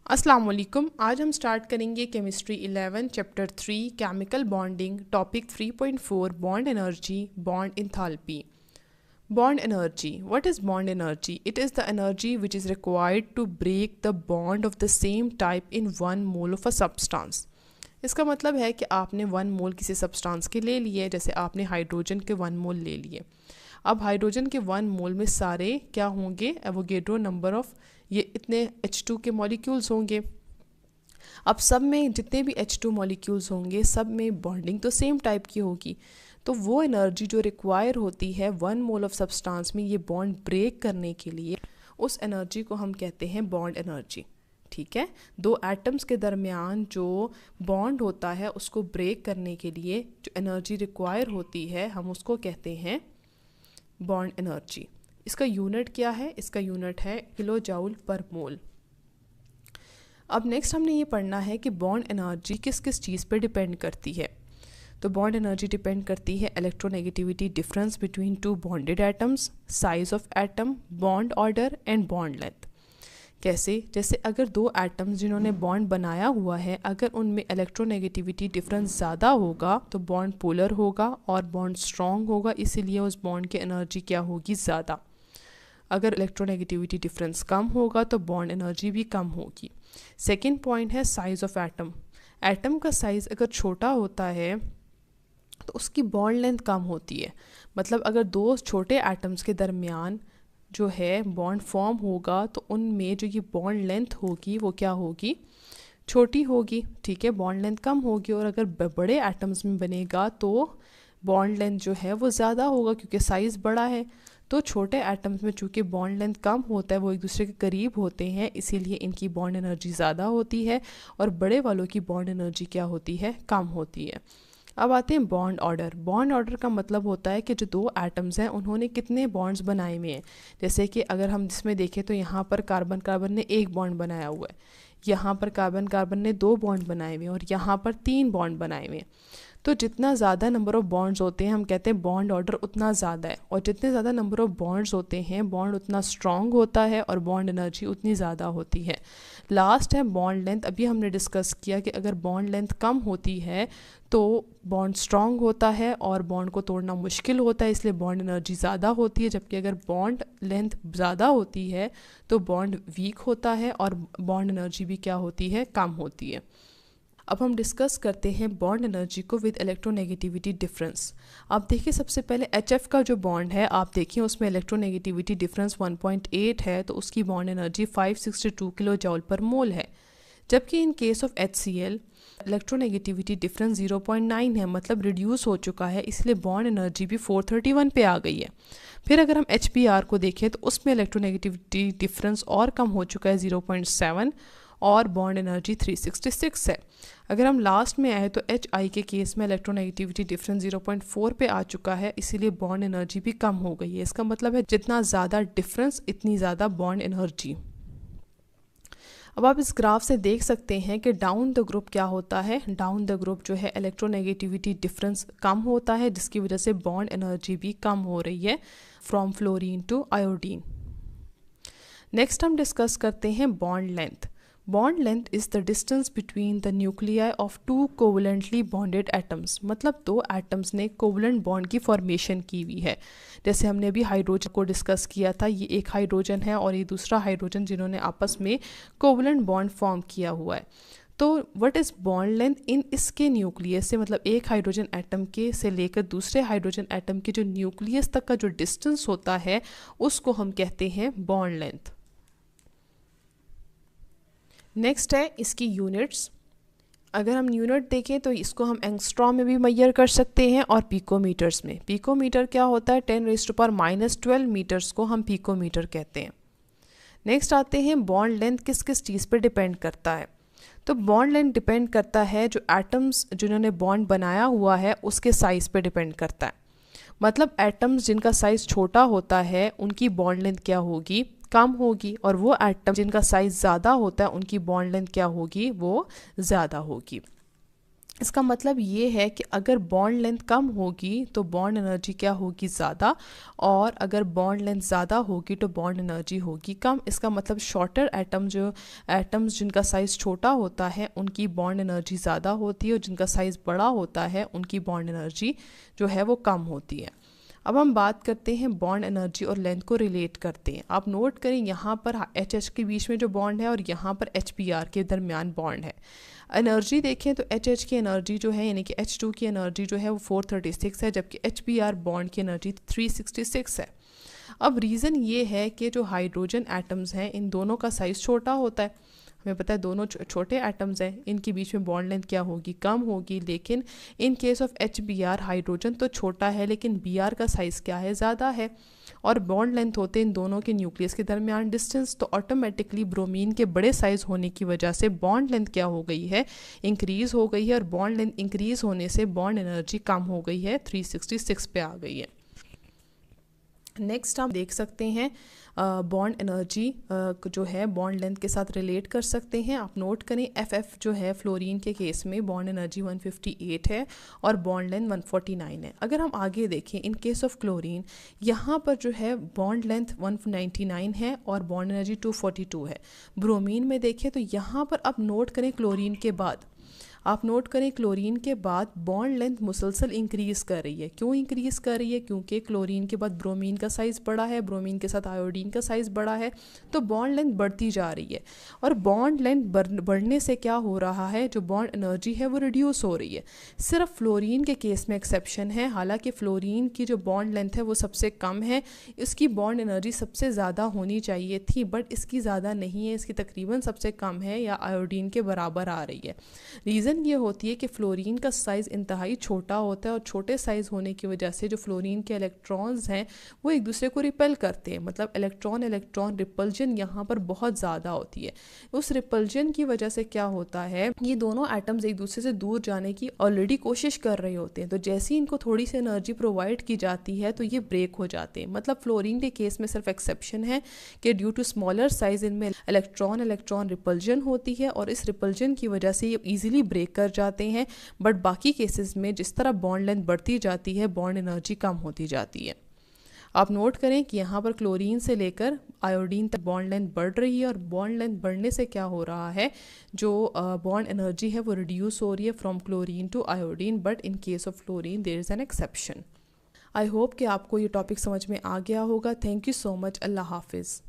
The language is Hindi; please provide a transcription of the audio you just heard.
अस्सलाम वालेकुम। आज हम स्टार्ट करेंगे chemistry 11 chapter 3 chemical bonding topic 3.4 bond energy bond enthalpy. Bond energy, what is bond energy? It is the energy which is required to break the bond of the same type in 1 mole of a substance. इसका मतलब है कि आपने 1 मोल किसी सब्सटेंस के ले लिए, जैसे आपने हाइड्रोजन के 1 मोल ले लिए। अब हाइड्रोजन के 1 मोल में सारे क्या होंगे? एवोगेड्रो नंबर ऑफ ये इतने H2 के मॉलिक्यूल्स होंगे। अब सब में जितने भी H2 मॉलिक्यूल्स होंगे सब में बॉन्डिंग तो सेम टाइप की होगी, तो वो एनर्जी जो रिक्वायर होती है 1 मोल ऑफ सब्सटेंस में ये बॉन्ड ब्रेक करने के लिए, उस एनर्जी को हम कहते हैं बॉन्ड एनर्जी। ठीक है, दो एटम्स के दरमियान जो बॉन्ड होता है उसको ब्रेक करने के लिए जो एनर्जी रिक्वायर होती है हम उसको कहते हैं बॉन्ड एनर्जी। इसका यूनिट क्या है? इसका यूनिट है किलो जाउल पर मोल। अब नेक्स्ट हमने ये पढ़ना है कि बॉन्ड एनर्जी किस किस चीज़ पे डिपेंड करती है। तो बॉन्ड एनर्जी डिपेंड करती है electronegativity difference between two bonded atoms, size of atom, bond order and bond length. कैसे? जैसे अगर दो एटम्स जिन्होंने बॉन्ड बनाया हुआ है, अगर उनमें इलेक्ट्रोनेगेटिविटी डिफरेंस ज़्यादा होगा तो बॉन्ड पोलर होगा और बॉन्ड स्ट्रॉन्ग होगा, इसीलिए उस बॉन्ड की एनर्जी क्या होगी? ज़्यादा। अगर इलेक्ट्रोनेगेटिविटी डिफरेंस कम होगा तो बॉन्ड एनर्जी भी कम होगी। सेकेंड पॉइंट है साइज़ ऑफ एटम। एटम का साइज़ अगर छोटा होता है तो उसकी बॉन्ड लेंथ कम होती है। मतलब अगर दो छोटे एटम्स के दरमियान जो है बॉन्ड फॉर्म होगा तो उनमें जो ये बॉन्ड लेंथ होगी वो क्या होगी? छोटी होगी। ठीक है, बॉन्ड लेंथ कम होगी। और अगर बड़े एटम्स में बनेगा तो बॉन्ड लेंथ जो है वो ज़्यादा होगा क्योंकि साइज़ बड़ा है। तो छोटे एटम्स में चूँकि बॉन्ड लेंथ कम होता है, वो एक दूसरे के करीब होते हैं, इसीलिए इनकी बॉन्ड एनर्जी ज़्यादा होती है और बड़े वालों की बॉन्ड एनर्जी क्या होती है? कम होती है। अब आते हैं बॉन्ड ऑर्डर। बॉन्ड ऑर्डर का मतलब होता है कि जो दो एटम्स हैं उन्होंने कितने बॉन्ड्स बनाए हुए हैं। जैसे कि अगर हम इसमें देखें तो यहाँ पर कार्बन कार्बन ने 1 बॉन्ड बनाया हुआ है, यहाँ पर कार्बन कार्बन ने 2 बॉन्ड बनाए हुए हैं और यहाँ पर 3 बॉन्ड बनाए हुए हैं। तो जितना ज़्यादा नंबर ऑफ़ बॉन्ड्स होते हैं हम कहते हैं बॉन्ड ऑर्डर उतना ज़्यादा है, और जितने ज़्यादा नंबर ऑफ़ बॉन्ड्स होते हैं बॉन्ड उतना स्ट्रॉन्ग होता है और बॉन्ड एनर्जी उतनी ज़्यादा होती है। लास्ट है बॉन्ड लेंथ। अभी हमने डिस्कस किया कि अगर बॉन्ड लेंथ कम होती है तो बॉन्ड स्ट्रॉन्ग होता है और बॉन्ड को तोड़ना मुश्किल होता है, इसलिए बॉन्ड एनर्जी ज़्यादा होती है। जबकि अगर बॉन्ड लेंथ ज़्यादा होती है तो बॉन्ड वीक होता है और बॉन्ड एनर्जी भी क्या होती है? कम होती है। अब हम डिस्कस करते हैं बॉन्ड एनर्जी को विद इलेक्ट्रोनेगेटिविटी डिफरेंस। आप देखिए सबसे पहले HF का जो बॉन्ड है आप देखिए उसमें इलेक्ट्रोनेगेटिविटी डिफरेंस 1.8 है, तो उसकी बॉन्ड एनर्जी 562 किलो जॉल पर मोल है। जबकि इन case of HCl electronegativity difference 0.9 है, मतलब रिड्यूस हो चुका है, इसलिए बॉन्ड एनर्जी भी 431 पे आ गई है। फिर अगर हम HBr को देखें तो उसमें इलेक्ट्रोनेगेटिविटी डिफरेंस और कम हो चुका है 0.7 और बॉन्ड एनर्जी 366 है। अगर हम लास्ट में आए तो HI के केस में इलेक्ट्रोनेगेटिविटी डिफरेंस 0.4 पे आ चुका है, इसीलिए बॉन्ड एनर्जी भी कम हो गई है। इसका मतलब है जितना ज़्यादा डिफरेंस इतनी ज़्यादा बॉन्ड एनर्जी। अब आप इस ग्राफ से देख सकते हैं कि डाउन द ग्रुप क्या होता है। डाउन द ग्रुप जो है इलेक्ट्रोनेगेटिविटी डिफरेंस कम होता है, जिसकी वजह से बॉन्ड एनर्जी भी कम हो रही है from fluorine to iodine. Next हम डिस्कस करते हैं bond length. Bond length is the distance between the nuclei of 2 covalently bonded atoms. मतलब दो एटम्स ने कोवलेंट बॉन्ड की फॉर्मेशन की हुई है। जैसे हमने अभी हाइड्रोजन को डिस्कस किया था, ये एक हाइड्रोजन है और ये दूसरा हाइड्रोजन जिन्होंने आपस में कोवलेंट बॉन्ड फॉर्म किया हुआ है। तो what is bond length in इसके न्यूक्लियस से, मतलब एक हाइड्रोजन एटम के से लेकर दूसरे हाइड्रोजन एटम के जो न्यूक्लियस तक का जो डिस्टेंस होता है उसको हम कहते हैं बॉन्ड लेंथ। नेक्स्ट है इसकी यूनिट्स। अगर हम यूनिट देखें तो इसको हम एंगस्ट्रॉम में भी मेजर कर सकते हैं और पिकोमीटर्स में। पिकोमीटर क्या होता है? 10⁻⁻12 मीटर्स को हम पिकोमीटर कहते हैं। नेक्स्ट आते हैं बॉन्ड लेंथ किस किस चीज़ पे डिपेंड करता है। तो बॉन्ड लेंथ डिपेंड करता है जो एटम्स जिन्होंने बॉन्ड बनाया हुआ है उसके साइज़ पे डिपेंड करता है। मतलब एटम्स जिनका साइज़ छोटा होता है उनकी बॉन्ड लेंथ क्या होगी? कम होगी, और वो एटम जिनका साइज़ ज़्यादा होता है उनकी बॉन्ड लेंथ क्या होगी? वो ज़्यादा होगी। इसका मतलब ये है कि अगर बॉन्ड लेंथ कम होगी तो बॉन्ड एनर्जी क्या होगी, ज़्यादा, और अगर बॉन्ड लेंथ ज़्यादा होगी तो बॉन्ड एनर्जी होगी कम। इसका मतलब शॉर्टर एटम्स जिनका साइज़ छोटा होता है उनकी बॉन्ड एनर्जी ज़्यादा होती है, और जिनका साइज़ बड़ा होता है उनकी बॉन्ड एनर्जी जो है वो कम होती है। अब हम बात करते हैं बॉन्ड एनर्जी और लेंथ को रिलेट करते हैं। आप नोट करें यहाँ पर एच के बीच में जो बॉन्ड है और यहाँ पर HBr के दरमियान बॉन्ड है। एनर्जी देखें तो एच की एनर्जी जो है यानी कि H2 की एनर्जी जो है वो 436 है, जबकि HBr बॉन्ड की एनर्जी 366 है। अब रीज़न ये है कि जो हाइड्रोजन एटम्स हैं इन दोनों का साइज़ छोटा होता है। हमें पता है दोनों छोटे एटम्स हैं, इनके बीच में बॉन्ड लेंथ क्या होगी, कम होगी। लेकिन इन केस ऑफ HBr हाइड्रोजन तो छोटा है लेकिन Br का साइज़ क्या है, ज़्यादा है, और बॉन्ड लेंथ होते हैं इन दोनों के न्यूक्लियस के दरमियान डिस्टेंस। तो ऑटोमेटिकली ब्रोमीन के बड़े साइज़ होने की वजह से बॉन्ड लेंथ क्या हो गई है, इंक्रीज़ हो गई है, और बॉन्ड लेंथ इंक्रीज़ होने से बॉन्ड एनर्जी कम हो गई है, 366 पे आ गई है। नेक्स्ट हम देख सकते हैं बॉन्ड एनर्जी जो है बॉन्ड लेंथ के साथ रिलेट कर सकते हैं। आप नोट करें FF जो है फ्लोरीन के केस में बॉन्ड एनर्जी 158 है और बॉन्ड लेंथ 149 है। अगर हम आगे देखें इन केस ऑफ क्लोरीन, यहाँ पर जो है बॉन्ड लेंथ 199 है और बॉन्ड एनर्जी 242 है। ब्रोमीन में देखें तो यहाँ पर आप नोट करें क्लोरीन के बाद, आप नोट करें क्लोरीन के बाद बॉन्ड लेंथ मुसलसल इंक्रीज़ कर रही है। क्यों इंक्रीज़ कर रही है? क्योंकि क्लोरीन के बाद ब्रोमीन का साइज़ बड़ा है, ब्रोमीन के साथ आयोडीन का साइज़ बड़ा है, तो बॉन्ड लेंथ बढ़ती जा रही है। और बॉन्ड लेंथ बढ़ने से क्या हो रहा है, जो बॉन्ड एनर्जी है वो रिड्यूस हो रही है। सिर्फ फ्लोरीन के केस में एक्सेप्शन है, हालांकि फ्लोरीन की जो बॉन्ड लेंथ है वो सबसे कम है, इसकी बॉन्ड एनर्जी सबसे ज़्यादा होनी चाहिए थी, बट इसकी ज़्यादा नहीं है, इसकी तकरीबन सबसे कम है या आयोडीन के बराबर आ रही है। रीज़न ये होती है कि फ्लोरीन का साइज़ इंतहाई छोटा होता है, और छोटे साइज़ होने की वजह से जो फ्लोरीन के इलेक्ट्रॉन्स हैं वो एक दूसरे को रिपेल करते हैं, मतलब इलेक्ट्रॉन रिपल्जन यहाँ पर बहुत ज़्यादा होती है। उस रिपल्जन की वजह से क्या होता है, ये दोनों एटम्स एक दूसरे से दूर जाने की ऑलरेडी कोशिश कर रहे होते हैं, तो जैसे ही इनको थोड़ी सी एनर्जी प्रोवाइड की जाती है तो ये ब्रेक हो जाते हैं। मतलब फ्लोरीन के केस में सिर्फ एक्सेप्शन है कि ड्यू टू स्मॉलर साइज इनमें इलेक्ट्रॉन रिपल्जन होती है, और इस रिपल्जन की वजह से ये ईजिली ब्रेक कर जाते हैं। बट बाकी केसेस में जिस तरह बॉन्ड लेंथ बढ़ती जाती है बॉन्ड एनर्जी कम होती जाती है। आप नोट करें कि यहाँ पर क्लोरीन से लेकर आयोडीन तक बॉन्ड लेंथ बढ़ रही है, और बॉन्ड लेंथ बढ़ने से क्या हो रहा है, जो बॉन्ड एनर्जी है वो रिड्यूस हो रही है from chlorine to iodine, but in case of fluorine there is an exception. I hope कि आपको ये टॉपिक समझ में आ गया होगा। Thank you so much. अल्लाह हाफिज़।